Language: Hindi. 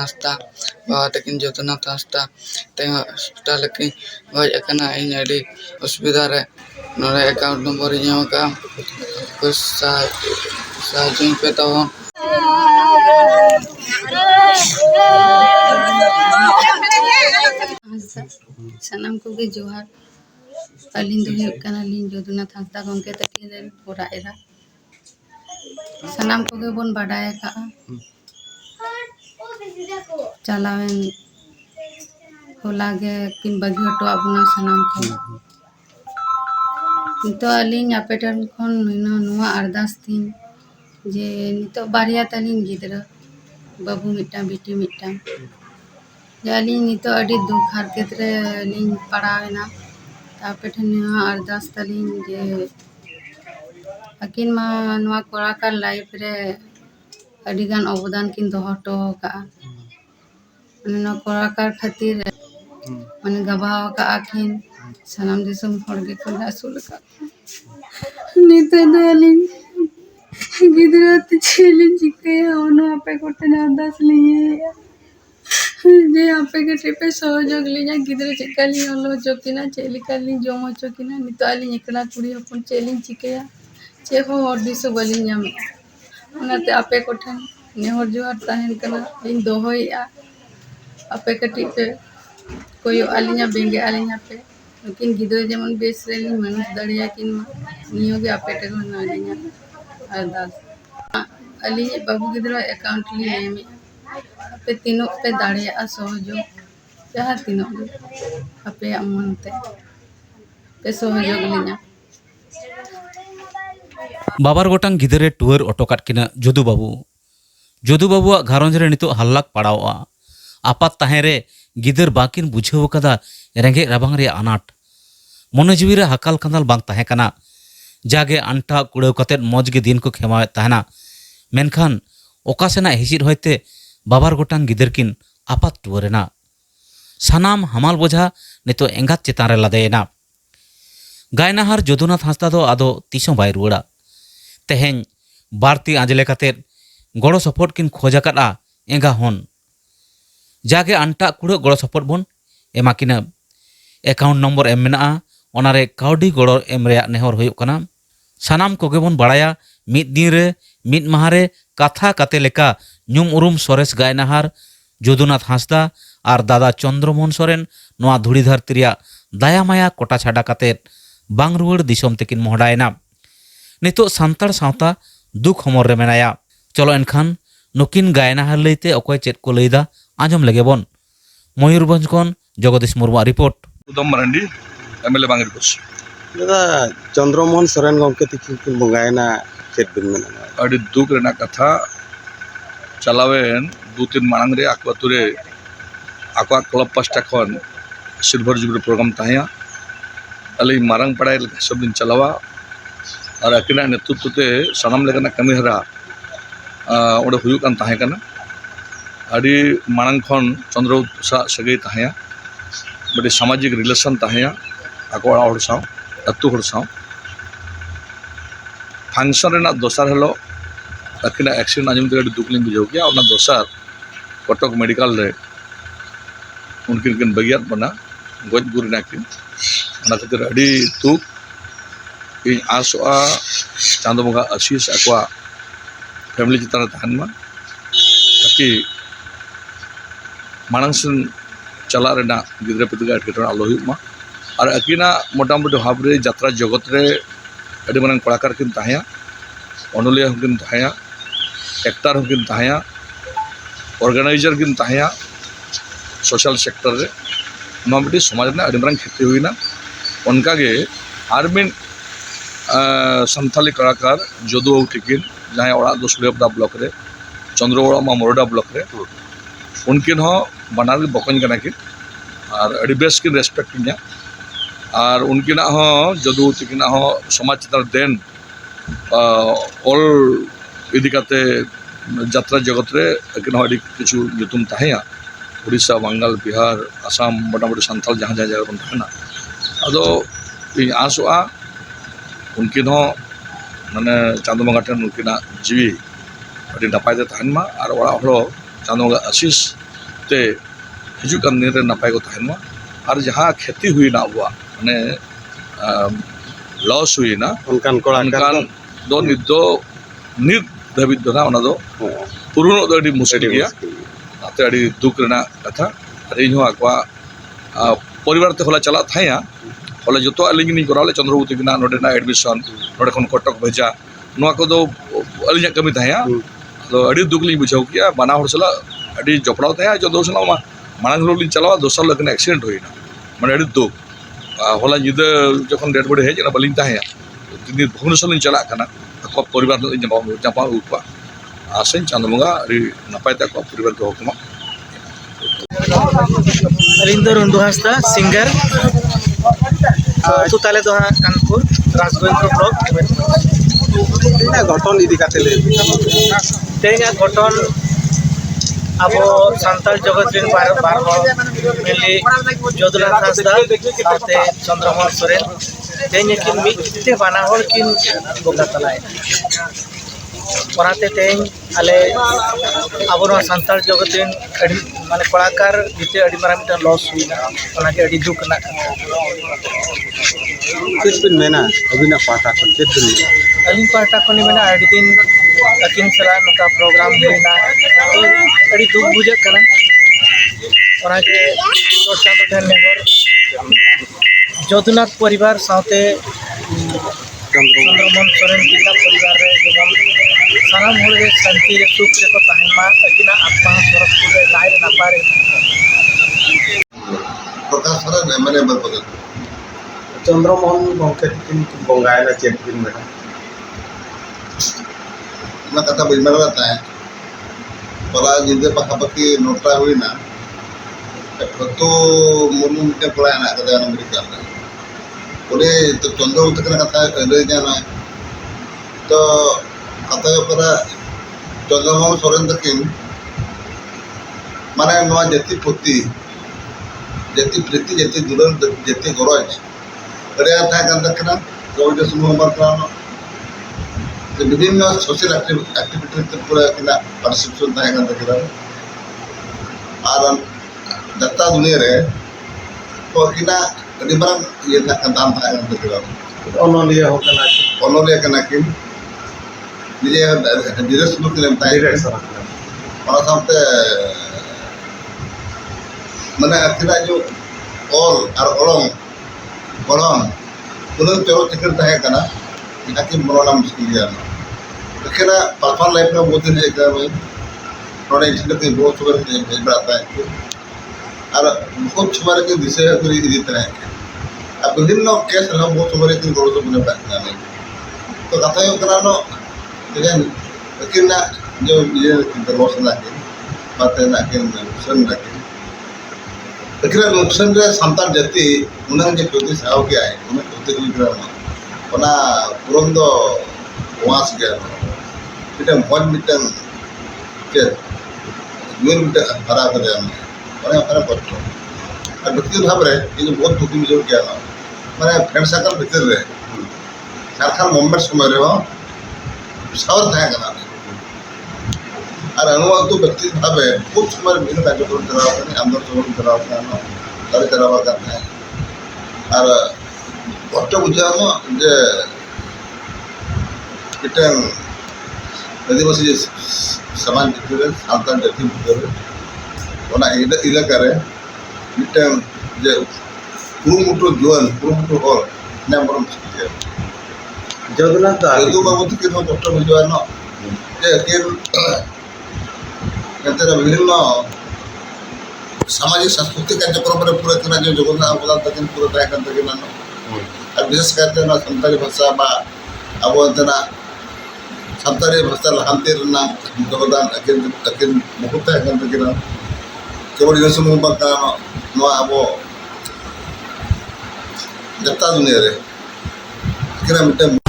हांसदा बाबा तकिन जदुनाथ हांसदा तेहा हॉस्पिटल की गज अकना इन अड़ी असुविधा रे नोरे अकाउंट नंबर इᱧ का कुछ साहाଯ୍य पे तब सानाम को गे जोहार अलिन दो हुयुग कना लिन जदुनाथ हांसदा गंके तकिन रेन पोरा एरा सानाम को गे बोन बाडाय का चलावेन होला गे किन बगी हटो आबुना सानाम को नितो अलिन आपे ठन खन नुआ अरदास तीन जे नितो बारिया तलिन गिदरा बाबू मिटा बेटी मिटा जे अलिन नितो अडी दुख हारकेत रे अलिन पड़ावेना आपे ठन नुआ अरदास तलिन जे अकिन मा नुआ कोराकार लाइफ रे अडिगान अवदान किन दोहटो का नुआ कोराकार खातिर माने गवाह का आखिन सानाम दिसम हड़गे को आसुल का नितो दालिन गिदरा ते छेलिन चिकया ओनो आपे कोटे अरदास लिए जे आपे के ट्रिपे सहयोग लिया गिदरा चिकाली ओलो चोकिना चेलिकाली जोमो चोकिना नितो आलिन एकला कुड़ी अपन चेलिन चिकया चे हो और दिसो बलिन यामे ओनाते आपे कोठन नेहर जोहार ताहेन कना इन दोहोइया आपे के ट्रिपे कोई आलिया बेंगे आलिया पे लेकिन गिदरा जेमन बेस रेली मनुष्य दड़िया किन नियोगे आपे टेगो ना आलिया अरदास अली बाबू गिदरा अकाउंट ली नेमी आपे तीनों पे दाड़िया सहयोग जहाँ तीनों आपे अमनते पे सहयोग लिया बाबार गोटांग गिदरे टूर अटोकाट किना जदू बाबू घारंज रे नितो हल्लाक पड़ावा आपात ताहेरे गिदर बाकिन बुझाव कदा रेंगे राबांग रे अनाट मने जीवी रे हकाल कंदाल बांग ताहे कना जागे अंटा कुड़ाव कते मौज गे दिन को खेमावे ताहना मेनखान ओकासेना हिसिर होयते बाबार गोटांग गिदर किन आपात टूरेना सानाम हमाल बोझा नितो एंगात चेतान रे लादेना गायनाहार जदुनाथ हांसदा दो आदो तीसों बाय रुड़ा तेहें बारती आंजले कते गड़ो सपोर्ट किन खोजा कदा एंगा हन जागे अंटा कुड़ो गड़ो सपोर्ट बन एमाकिना अकाउंट नंबर एम मेना ओनारे काउडी गड़ो एम रे नेहर हुयुग कना सानाम कोगे बन बाड़ाया मिद दिन रे मिद माहारे कथा कते लेका ᱧᱩᱢ उरुम सरेस गायनाहार जदुनाथ हांसदा और दादा चंद्रमोहन सोरेन नोआ धुड़ी धरती रिया दाया माया कोटा छाड़ा कते बांग रुवाड़ दिसोम तेकिन मोहडायना नितो सांतार सावता दुख हमर रे मेनाया चलो एनखान नुकिन गायनाहार लैते अकय चेत को लैदा आंजम लगे बन मयूरभंज खन जगदीश मुर्मू रिपोर्ट उदम मारंडी एमएलए बांगरकोस दादा चंद्रमोहन सोरेन गंके तिकिन बंगायना चेत बिन मेना अड़ी दुख रेना कथा चलावेन दो तीन मांग रे आकुरे आकुआ क्लब पास्टा खन सिल्वर जुबली प्रोग्राम ताया अली मारंग पड़ाई सब दिन चलावा और अकिना नेतृत्व ते सनम लेकना कमी हरा ओडे हुयु कान ताहे कना अड़ी मांग खन चंद्र सा सगई ताया बड़ी सामाजिक रिलेशन ताया आकुआ हर साव अतु हर साव फंक्शन रेना दोसार हेलो अकिना एक्सीडेंट आजम ते दुख लिंग बुझाव गया और दोसार कटक मेडिकल रे उनकिन किन बगियात बना गज गुरिना किन ओना खातिर अड़ी दुख इन आसोआ चांदो बंगा आशीष आकुआ फैमिली चितान तहन मा ताकि मानंग सेन चला रेना गिद्रे पितगा एटकेटोना आलो हुयुग मा और अकिना मोटामुटी भाव रे यात्रा जगत रे अड़ी मानंग कलाकार किन ताया अनलिया किन ताया एक्टर किन ताया ऑर्गेनाइजर किन ताया सोशल सेक्टर रे नोमटी समाज ना अड़ी मारंग खेती हुईना उनका गे आरमिन संथाली कलाकार जदु टिकिन जहां ओड़ा दो सुलेबदा ब्लॉक रे चंद्रगोड़ा मा मोरडा ब्लॉक रे उनकिन हो बनार बकन कना किन और अड़ी बेस किन रेस्पेक्ट किया और उनकिना हो जदु टिकिना हो समाज चितार देन ऑल इदिकाते यात्रा जगत रे अकिन हो अड़ी किछु जुतुम ताहेया उड़ीसा बंगाल बिहार आसाम मोटामुटी संथाल जहाँ जहाँ जगह बन ताहेना अदो इन आसोआ उनकिन हो माने चांदो बंगा ठेन उनकिना जीवी अड़ी नपाय ते ताहेन मा और ओड़ा हलो चांदो बंगा आशीष जाते हिजुकान दिन रे नपाय को तहन मा और जहाँ खेती हुई ना हुआ माने लॉस हुई ना उनकान कलाकार उनकान दो नित धाबित दो ना ओना दो पुरुनो दो अडी मुश्किल गया आते अडी दुख रेना कथा और इन हो आकवा परिवार ते होला चला थाया होला जतो अलिंग नि कराले चंद्रवती बिना नोडे ना एडमिशन नोडे खन कटक भेजा नोआ को दो अलिंग कमी थाया तो अडी दुख लिंग बुझाव किया बना हर सला अडी जपड़ाव थाया जो दोसला मा मांग लोग लिंग चलावा दोसर लगन एक्सीडेंट होइना माने अडी दुख होला जिदे जखन डेड बॉडी हेज ना बलिंग थाया दिन भुवनेश्वर लिंग चला कना को परिवार जपा उपा आसें चांद बंगा अडी नपाय ता को परिवार को हुकमा अलिंग रुंडू हांसदा सिंगर तू ताले दो कानपुर राजगोविंद ब्लॉक घटन इदी काते ले तेना घटन अब सान्ताल जगत रेन बार मेनली जदुनाथ हांसदा साथे चंद्रमोहन सोरेन तेना किन मिते बाना हर किन बोगा तलाय ओनाते तेन आले अब सान्ताल जगत रेन माने कलाकार जीते अड़ी मारा मिटा लॉस हुईना ओनाके अड़ी दुख ना किस बिन मेना अभिना पाटा kon ket bin अलिंग पार्टा को मेना अड़ी दिन अकिन सला नका प्रोग्राम हुईना अड़ी दुख बुझे कना ओनाके तो चांद ठन नेहर जदुनाथ परिवार साथे चंद्रमोहन सोरेन किना परिवार रे जेमन सानाम होल रे शांति रे सुख रे को तहन मा अकिना आत्मा सरक रे नाय रे नापारे प्रकाश सर मैंने बता चंद्रमोहन गंके किन बंगायना चेक बिन मेना ना कथा बिन मेरा रहता है परा जिंदे पकापकी नोटा हुई ना तो मुर्मू मिटे पड़ा है ना कदा अमेरिका में ओरे तो चंद्रवती का कथा ले जाना तो कथा परा चंद्रमोहन सोरेन तकिन माने नवा जति प्रीति जति दुलन जति गरज अरे था कंदकना कोविड समूह बरकरार तो विभिन्न सोशल एक्टिविटी पूरा किना पार्टिसिपेशन था कंदकना और दत्ता दुनिया रे तो किना अभी बड़ा ये था दाम था कंदकना ओनोलिया हो कना ओनोलिया कना किन निजे धीरे सुबह के लिए ताई रे और सामते मने किना जो ऑल और ओलोंग बोलों उन्हें चलो चिकन तहे करना इनाकी मरोना मुश्किल है ना लेकिन पर्सनल लाइफ में बहुत ही एक में थोड़ा इंटरनेट पे बहुत सुबह भेज बनाता है और बहुत सुबह के दिशा पूरी इसी तरह है अब विभिन्न केस हम बहुत सुबह के गोलों से बने बैठना नहीं तो कथा यो करानो लेकिन ना जो ये दरवाज़ा ना के बातें ना के नुकसान ना के लेकिन नुकसान रे संतान जाति उन्हें जो प्रति साव के आए उन्हें प्रति कोई ग्राम उना पुरंद वास गया इटे मौज मिटन के यूर मिटे हरा कर दिया मैंने अपने बच्चों और व्यक्ति भाव रहे ये जो बहुत दुखी मुझे क्या ना मैंने फ्रेंड सर्कल भीतर रहे कारखान मोमेंट समय रहे हो सावर था करना और अनुवाद तो व्यक्ति भाव है बहुत समय भिन्न कार्यक्रम चलावा करने अंदर चोर चलावा करना सारे चलावा करना है और कष्ट बुझानो जे इटन आदिवासी समाज भितर सान्ताल जाति भितर ओना इलाका रे इटन जे कुरुमुटु जुआन कुरुमुटु हर नामरम छिके जदुनाथ जदु बाबू के कष्ट बुझानो जे के कहते विभिन्न सामाजिक सांस्कृतिक कार्यक्रम पूरा करना जो जगन्नाथ अवदान तक पूरा तय करते और विशेष करते सानताली भाषा अब सानताली भाषा लहांती योगदान अकिन बहुत तय करते केवल इन समय अब जत्ता दुनिया रे मिट्टे